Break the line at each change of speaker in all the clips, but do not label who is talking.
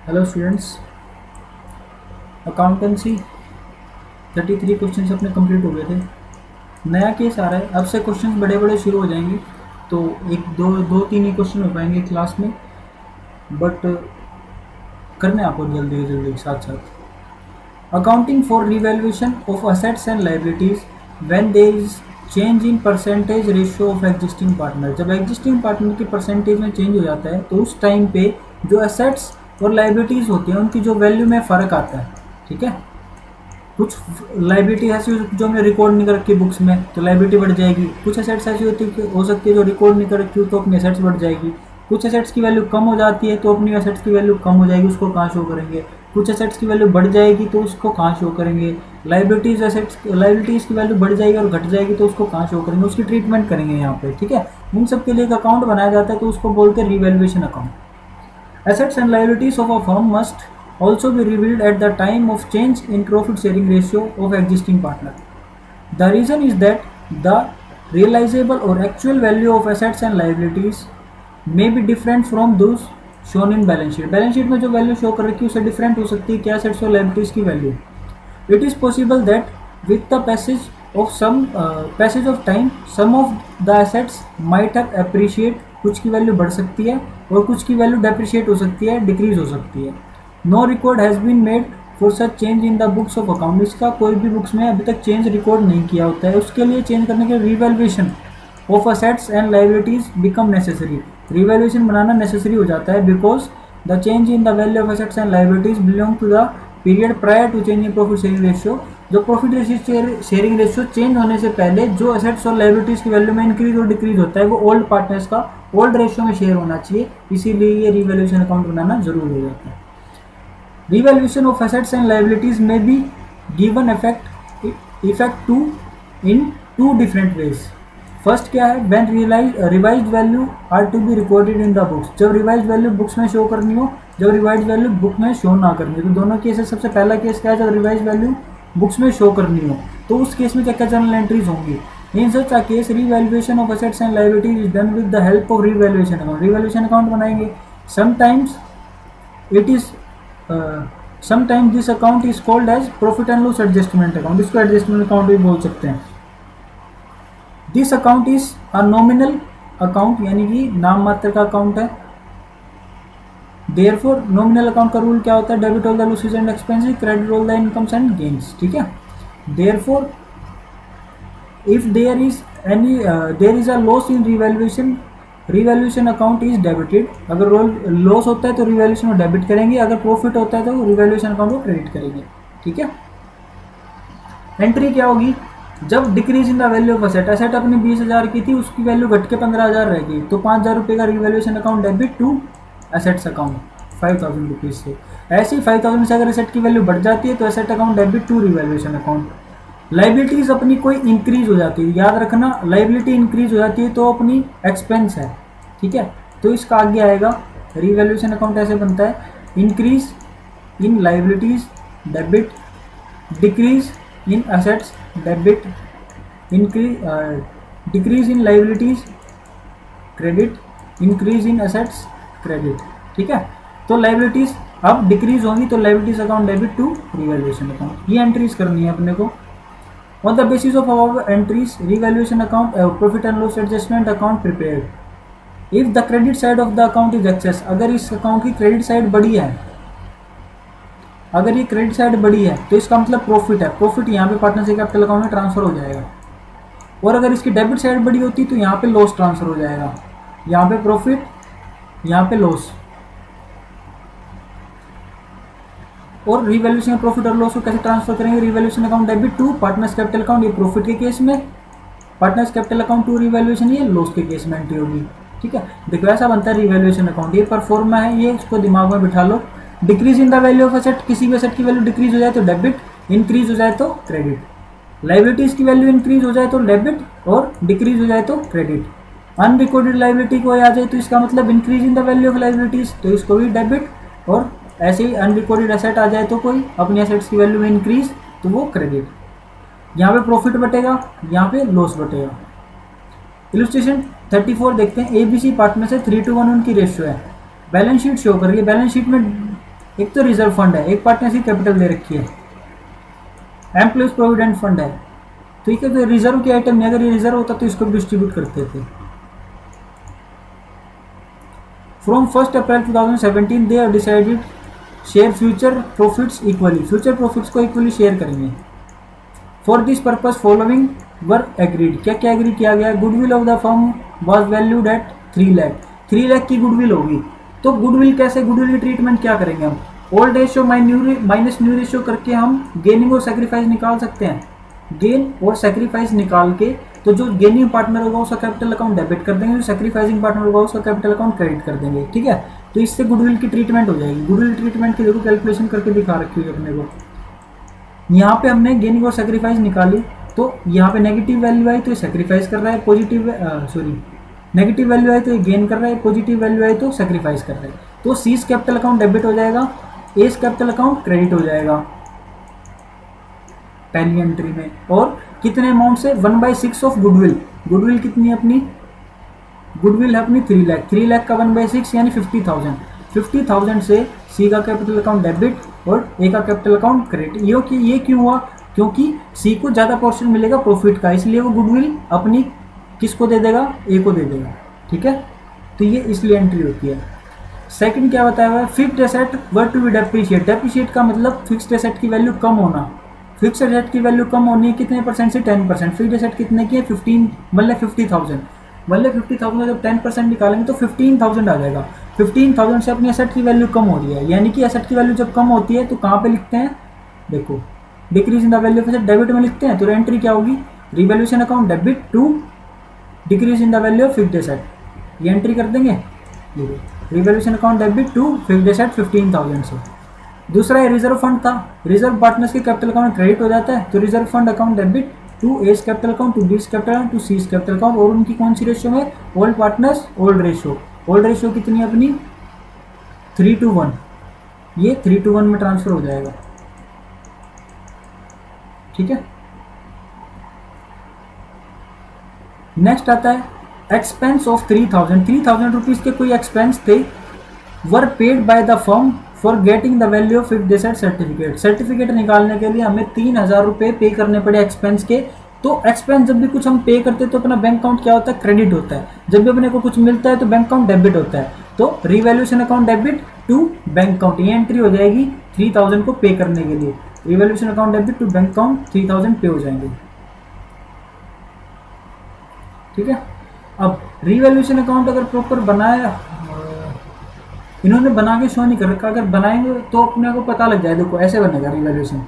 Hello students. Accountancy 33 question अपने complete हो गए थे। नया केस आ रहा है, अब से क्वेश्चन बड़े बड़े शुरू हो जाएंगे, तो एक दो दो तीन ही क्वेश्चन हो पाएंगे क्लास में, बट करने आपको जल्दी जल्दी साथ साथ। Accounting for revaluation of assets and liabilities when there is change in percentage ratio of existing partner. जब एग्जिस्टिंग पार्टनर की परसेंटेज में चेंज हो जाता है तो उस टाइम पे जो असेट्स और लाइबिलिटीज़ होती हैं उनकी जो वैल्यू में फ़र्क आता है। ठीक है, कुछ लाइबिलिटी ऐसी जो हमने रिकॉर्ड नहीं कर रखी बुक्स में तो लाइबिलिटी बढ़ जाएगी, कुछ असेट्स ऐसी हो सकती है जो रिकॉर्ड नहीं कर रखी हो तो अपनी असेट्स बढ़ जाएगी, कुछ असेट्स की वैल्यू कम हो जाती है तो अपनी असेट्स की वैल्यू कम हो जाएगी, उसको कहाँ शो करेंगे। कुछ असेट्स की वैल्यू बढ़ जाएगी तो उसको कहाँ शो करेंगे। लाइबिलिटीज़ की वैल्यू बढ़ जाएगी और घट जाएगी तो उसको कहाँ शो करेंगे, उसकी ट्रीटमेंट करेंगे यहाँ पे। ठीक है, उन सब के लिए एक अकाउंट बनाया जाता है तो उसको बोलते हैं revaluation account. Assets and liabilities of a firm must also be revealed at the time of change in profit sharing ratio of existing partner. The reason is that the realizable or actual value of assets and liabilities may be different from those shown in balance sheet. Balance sheet में जो value show कर रखी है उससे different हो सकती है क्या assets और liabilities की value. It is possible that with the passage of time, some of the assets might have appreciate, कुछ की वैल्यू बढ़ सकती है और कुछ की वैल्यू डेप्रिशिएट हो सकती है, डिक्रीज हो सकती है। No record has been made for such change in the books of account. इसका कोई भी बुक्स में अभी तक चेंज रिकॉर्ड नहीं किया होता है, उसके लिए चेंज करने के लिए revaluation of assets and liabilities become necessary. Revaluation बनाना नेसेसरी हो जाता है because the change in the value of assets and liabilities belong to the period prior to change in profit sharing ratio. जो profit sharing ratio change होने से पहले जो assets और लाइबिलिटीज की वैल्यू में इंक्रीज और डिक्रीज होता है वो ओल्ड पार्टनर्स का ओल्ड रेशियो में शेयर होना चाहिए, इसीलिए ये रिवैल्यूएशन अकाउंट बनाना जरूरी हो जाता है। Revaluation of assets and liabilities में be given effect to in two different ways. First क्या है, when revised value are to be recorded in the books. जब रिवाइज्ड वैल्यू बुक्स में शो करनी हो, जब रिवाइज्ड वैल्यू बुक में show ना करनी हो, तो दोनों केसेस। सबसे पहला केस क्या है, जब रिवाइज्ड वैल्यू बुक्स में शो करनी हो तो उस केस में क्या क्या जर्नल एंट्रीज होंगी। In such a case revaluation of assets and liabilities is done with the help of revaluation account. Revaluation account बनाएंगे। Sometimes it is sometimes this account is called as profit and loss adjustment account. इसको adjustment account भी बोल सकते हैं। This account is a nominal account, यानी कि नाम मात्र का अकाउंट है। देयरफॉर नॉमिनल अकाउंट का रूल क्या होता है, debit all the losses and expenses, credit all the incomes and gains. ठीक है, therefore if there is a loss in revaluation account is debited. अगर लॉस होता है तो रिवैल्यूएशन को डेबिट करेंगे, अगर प्रॉफिट होता है तो रिवैल्यूएशन अकाउंट को क्रेडिट करेंगे। ठीक है, एंट्री क्या होगी, जब decrease in the value of asset, asset अपनी 20,000 की थी, उसकी वैल्यू घट के 15,000 रह गई, तो 5,000 रुपये का revaluation account debit to assets account 5,000 rupees से। ऐसे ही 5,000 से अगर एसेट की वैल्यू बढ़ जाती है तो asset account debit to revaluation account. Liabilities अपनी कोई इंक्रीज हो जाती है, याद रखना, लाइबिलिटी इंक्रीज हो जाती है तो अपनी एक्सपेंस है। ठीक है, तो इसका आगे आएगा रिवैल्यूएशन अकाउंट ऐसे बनता है, increase in liabilities debit, decrease in assets debit, decrease in liabilities credit, increase in assets credit. ठीक है, तो लाइबिलिटीज अब डिक्रीज होंगी तो liabilities account debit to revaluation account, ये एंट्रीज करनी है अपने को। On the basis of our entries revaluation account profit and loss adjustment account prepared. If the credit side of the account is excess, अगर इस account की credit side बड़ी है, अगर ये क्रेडिट साइड बड़ी है तो इसका मतलब प्रॉफिट है, प्रॉफिट यहाँ पे पार्टनरशिप कैपिटल अकाउंट में ट्रांसफर हो जाएगा। और अगर इसकी डेबिट साइड बड़ी होती तो यहाँ पे लॉस ट्रांसफर हो जाएगा, यहाँ पे प्रॉफिट, यहाँ पे लॉस। और रिवैल्यूएशन प्रॉफिट और लॉस को कैसे ट्रांसफर करेंगे, revaluation account debit to partners capital account, ये प्रॉफिट के केस में, partners capital account to revaluation, ये लॉस के केस में एंट्री होगी। ठीक है, देखो ऐसा बनता है रिवैल्यूएशन अकाउंट, ये परफॉर्मा है, ये इसको दिमाग में बिठा लो। Decrease in the value of asset, किसी भी एसेट की वैल्यू डिक्रीज हो जाए तो डेबिट, इंक्रीज हो जाए तो क्रेडिट। लाइबिलिटीज की वैल्यू इंक्रीज हो जाए तो डेबिट और डिक्रीज हो जाए तो क्रेडिट। अनरिकॉर्डेड लाइबिलिटी को आ जाए तो इसका मतलब increase in the value of liabilities, तो इसको भी डेबिट। और ऐसे ही अनरिकॉर्डेड एसेट आ जाए तो कोई अपनी एसेट्स की वैल्यू में इंक्रीज, तो वो क्रेडिट। यहाँ पे प्रॉफिट बटेगा, यहाँ पे लॉस बटेगा। इलस्ट्रेशन 34 देखते हैं। ABC पार्टनर से 3:1 उनकी रेशियो है। बैलेंस शीट शो कर रही है, बैलेंस शीट में एक तो रिजर्व फंड है, एक पार्टनर्स की कैपिटल दे रखी है, एम्प्लॉयज प्रोविडेंट फंड है, ठीक है। तो रिजर्व की आइटम नहीं, अगर ये रिजर्व होता तो इसको डिस्ट्रीब्यूट करते थे। From 1 April 2017 they have decided share future profits equally, future profits को इक्वली शेयर करेंगे। For this purpose following were agreed, क्या क्या एग्री किया गया? Goodwill of the firm was valued at 3 lakh, 3 lakh की गुडविल होगी। तो गुडविल कैसे, गुडविल की ट्रीटमेंट क्या करेंगे हम? Old ratio minus new ratio करके हम गेनिंग और सेक्रीफाइस निकाल सकते हैं। गेन और सेक्रीफाइस निकाल के तो जो गेनिंग पार्टनर होगा उसका कैपिटल अकाउंट डेबिट कर देंगे, जो सेक्रीफाइसिंग पार्टनर होगा उसका कैपिटल अकाउंट क्रेडिट कर देंगे, ठीक है। तो इससे गुडविल की ट्रीटमेंट हो जाएगी। गुडविल ट्रीटमेंट की देखो कैलकुलेशन करके दिखा रखी है अपने को। यहाँ पे हमने गेनिंग और सेक्रीफाइस निकाली, तो यहाँ पे नेगेटिव वैल्यू आई तो ये सेक्रीफाइस कर रहा है, पॉजिटिव नेगेटिव वैल्यू आई तो ये गेन कर रहा है, पॉजिटिव वैल्यू आई तो सेक्रीफाइस कर रहा है। तो सीज कैपिटल अकाउंट डेबिट हो जाएगा, एस कैपिटल अकाउंट क्रेडिट हो जाएगा पहली एंट्री में। और कितने अमाउंट से? 1/6 ऑफ गुडविल। गुडविल कितनी है अपनी? गुडविल है अपनी 3 लाख, 3 लाख का 1/6 यानी 50,000। 50,000 से सी का कैपिटल अकाउंट डेबिट और ए का कैपिटल अकाउंट क्रेडिट। ये क्यों हुआ? क्योंकि सी को ज़्यादा पोर्शन मिलेगा प्रॉफिट का, इसलिए वो गुडविल अपनी किसको दे देगा? ए को दे देगा, ठीक है। तो ये इसलिए एंट्री होती है। सेकंड क्या बताया हुआ है? Fixed asset were to be depreciate. Depreciate का मतलब फिक्स्ड एसेट की वैल्यू कम होना। फिक्स्ड एसेट की वैल्यू कम होनी है कितने परसेंट से? 10%। फिक्स्ड एसेट कितने की है? 15 मतलब 50,000। मतलब 50,000 जब 10% निकालेंगे तो 15,000 आ जाएगा। 15,000 से अपनी एसेट की वैल्यू कम हो रही है, यानी कि एसेट की वैल्यू जब कम होती है तो कहाँ पे लिखते हैं? देखो decrease in the value of asset debit में लिखते हैं। तो एंट्री क्या होगी? Revaluation account debit to decrease in the value of fixed asset, ये एंट्री कर देंगे। Revaluation account debit to fixed asset 15,000 से। दूसरा है रिजर्व फंड था, रिजर्व पार्टनर्स के कैपिटल अकाउंट क्रेडिट हो जाता है, तो reserve fund account debit to A's capital account, to B's capital account, to cis capital account. और उनकी कौन सी रेशियो में? Old partners old ratio. Old ratio कितनी है अपनी? 3:1। ये 3:1 में ट्रांसफर हो जाएगा, ठीक है। नेक्स्ट आता है एक्सपेंस ऑफ 3,000। 3,000 रुपीज के कोई एक्सपेंस थे, वर paid by the firm for getting the value of fixed asset certificate. Certificate निकालने के लिए हमें 3,000 रुपये पे करने पड़े एक्सपेंस के। तो एक्सपेंस जब भी कुछ हम पे करते हैं तो अपना बैंक अकाउंट क्या होता है? क्रेडिट होता है। जब भी अपने को कुछ मिलता है तो बैंक अकाउंट डेबिट होता है। तो revaluation account debit to bank account, ये एंट्री हो जाएगी 3,000 को पे करने के लिए। Revaluation account debit to bank account 3,000 pay हो जाएंगे, ठीक है। अब रिवैल्यूएशन अकाउंट अगर प्रॉपर बनाया, इन्होंने बना के शो नहीं कर रखा, अगर बनाएंगे तो अपने को पता लग जाए। देखो ऐसे बनेगा रिवैल्यूएशन।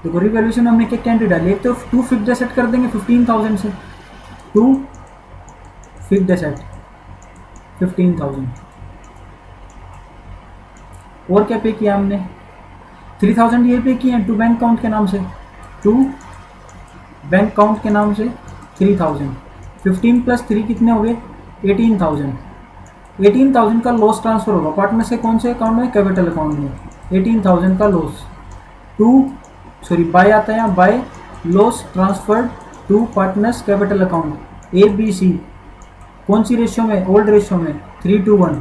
देखो रिवैल्यूएशन में हमने क्या एंट्री डाली? एक तो 2 फिक्स्ड एसेट कर देंगे 15,000 से, 2 फिक्स्ड एसेट 15,000। और क्या पे किया हमने? 3,000 ये पे किए हैं टू बैंक अकाउंट के नाम से, टू बैंक अकाउंट के नाम से 3,000। 15 + 3 कितने हो गए? 18,000। 18,000 का लॉस ट्रांसफर होगा पार्टनर से कौन से अकाउंट में? कैपिटल अकाउंट में। 18,000 का लॉस बाय आता है यहाँ, by loss transferred to partners capital account ABC। कौन सी रेशियो में? ओल्ड रेशियो में 3:1।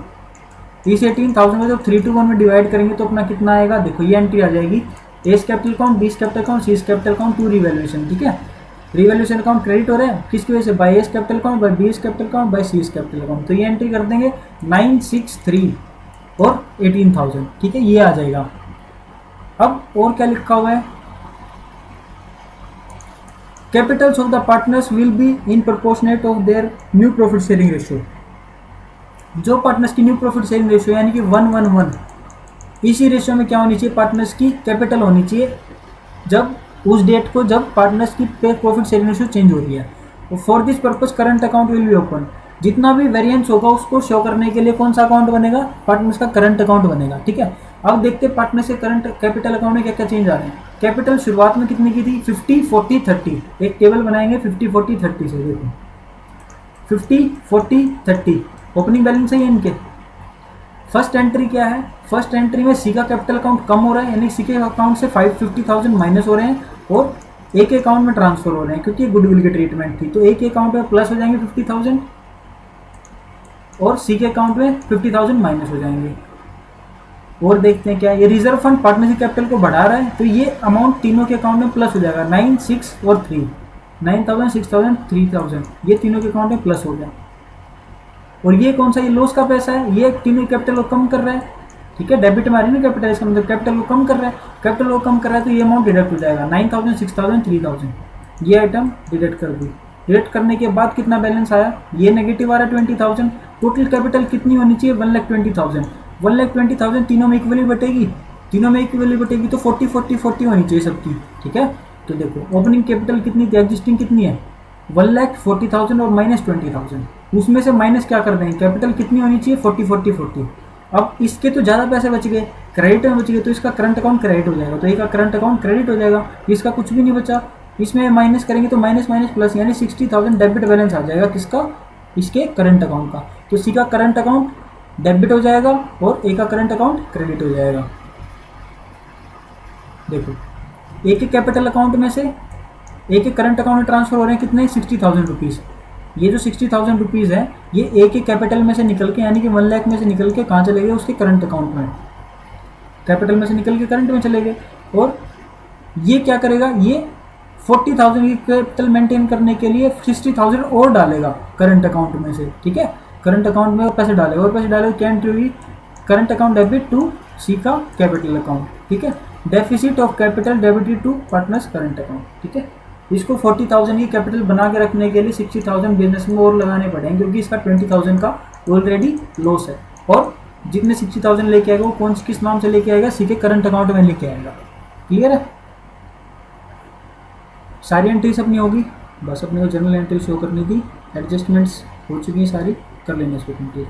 इस 18,000 को जब 3:1 में डिवाइड करेंगे तो अपना कितना आएगा? देखो ये एंट्री आ जाएगी, A's capital account, B's capital account, C's capital account to revaluation, ठीक है। रिवैल्यूएशन अकाउंट क्रेडिट हो रहा है किसकी वजह से? By A's capital account, by B's capital account, by C's capital account. तो ये एंट्री कर देंगे 963 और 18,000, ठीक है, ये आ जाएगा। अब और क्या लिखा हुआ है? Capitals of the partners will be in proportionate of their new profit sharing ratio. जो पार्टनर्स की न्यू प्रॉफिट शेयरिंग रेशियो यानी कि 1:1, इसी रेशियो में क्या होनी चाहिए? पार्टनर्स की कैपिटल होनी चाहिए जब उस डेट को जब पार्टनर्स की प्रॉफिट शेयरिंग रेशियो चेंज हो रही है। For this purpose current account will be open. जितना भी वेरिएंस होगा उसको शो करने के लिए कौन सा अकाउंट बनेगा? पार्टनर्स का करंट अकाउंट बनेगा, ठीक है। अब देखते हैं पार्टनर्स के करंट कैपिटल अकाउंट में क्या क्या चेंज आ रहे हैं। कैपिटल शुरुआत में कितनी की थी? 50, 40, 30। एक टेबल बनाएंगे 50, 40, 30 से। देखो 50, 40, 30 ओपनिंग बैलेंस है इनके। फर्स्ट एंट्री क्या है? फर्स्ट एंट्री में सी का कैपिटल अकाउंट कम हो रहा है, यानी सी के अकाउंट से 50,000 माइनस हो रहे हैं और एक अकाउंट में ट्रांसफर हो रहे हैं, क्योंकि गुडविल की ट्रीटमेंट थी। तो एक अकाउंट में प्लस हो जाएंगे 50,000 और सी के अकाउंट में 50,000 माइनस हो जाएंगे। और देखते हैं क्या, ये रिजर्व फंड पार्टनरशिप कैपिटल को बढ़ा रहा है, तो ये अमाउंट तीनों के अकाउंट में प्लस हो जाएगा, 9, 6 और 3, 9,000, 6,000, 3,000, ये तीनों के अकाउंट में प्लस हो गया। और ये कौन सा, ये लॉस का पैसा है, ये तीनों कैपिटल को कम कर रहा है, ठीक है, डेबिट मारी ना कैपिटल, इसका मतलब कैपिटल को कम कर रहा है, कैपिटल को कम कर रहा है, तो ये अमाउंट डिडक्ट हो जाएगा, 9,000, 6,000, 3,000, ये आइटम डिडक्ट कर दी। डिडक्ट करने के बाद कितना बैलेंस आया, ये नेगेटिव आ रहा है 20,000। टोटल कैपिटल कितनी होनी चाहिए, 1,20,000, 1,20,000 तीनों में इक्वली बटेगी, तीनों में इक्वली बटेगी तो 40, 40, 40 होनी चाहिए सबकी, ठीक है। तो देखो ओपनिंग कैपिटल कितनी थी, एग्जिस्टिंग कितनी है, 1,40,000 और माइनस 20,000, उसमें से माइनस क्या कर देंगे, कैपिटल कितनी होनी चाहिए, 40, 40, 40। अब इसके तो ज़्यादा पैसे बच गए, क्रेडिट में बच गए, तो इसका करंट अकाउंट क्रेडिट हो जाएगा, तो इसका करंट अकाउंट क्रेडिट हो जाएगा, इसका कुछ भी नहीं बचा, इसमें माइनस करेंगे तो माइनस माइनस प्लस, यानी 60,000 डेबिट बैलेंस आ जाएगा, किसका, इसके करंट अकाउंट का। तो सी का करंट अकाउंट डेबिट हो जाएगा और ए का करंट अकाउंट क्रेडिट हो जाएगा। देखो ए के कैपिटल अकाउंट में से ए के करंट अकाउंट में ट्रांसफर हो रहे हैं कितने, 60,000 रुपीज़। ये जो 60,000 रुपीज़ है ये ए के कैपिटल में से निकल के, यानी कि 1 लाख में से निकल के कहाँ चले गए, उसके करंट अकाउंट में, कैपिटल में से निकल के करंट में चले गए। और ये क्या करेगा, ये 40,000 की कैपिटल मेंटेन करने के लिए 60,000 और डालेगा करंट अकाउंट में से, ठीक है, करंट अकाउंट में और पैसे डालेगा, और पैसे डालेगा, क्या एंट्री होगी, current account debit to C का कैपिटल अकाउंट, ठीक है, deficit of capital debited to partners current account, ठीक है। इसको 40,000 की कैपिटल बना के रखने के लिए 60,000 बिजनेस में और लगाने पड़ेंगे, क्योंकि इसका 20,000 का ऑलरेडी लॉस है। और जितने 60,000 लेके आएगा वो कौन सी किस नाम से लेके आएगा, सी के करंट अकाउंट में लेके आएगा। क्लियर है, सारी एंट्रीज अपनी होगी, बस अपने को जनरल एंट्री शो करनी थी, एडजस्टमेंट्स हो चुकी हैं सारी, कर लेंगे इसको कंप्लीट।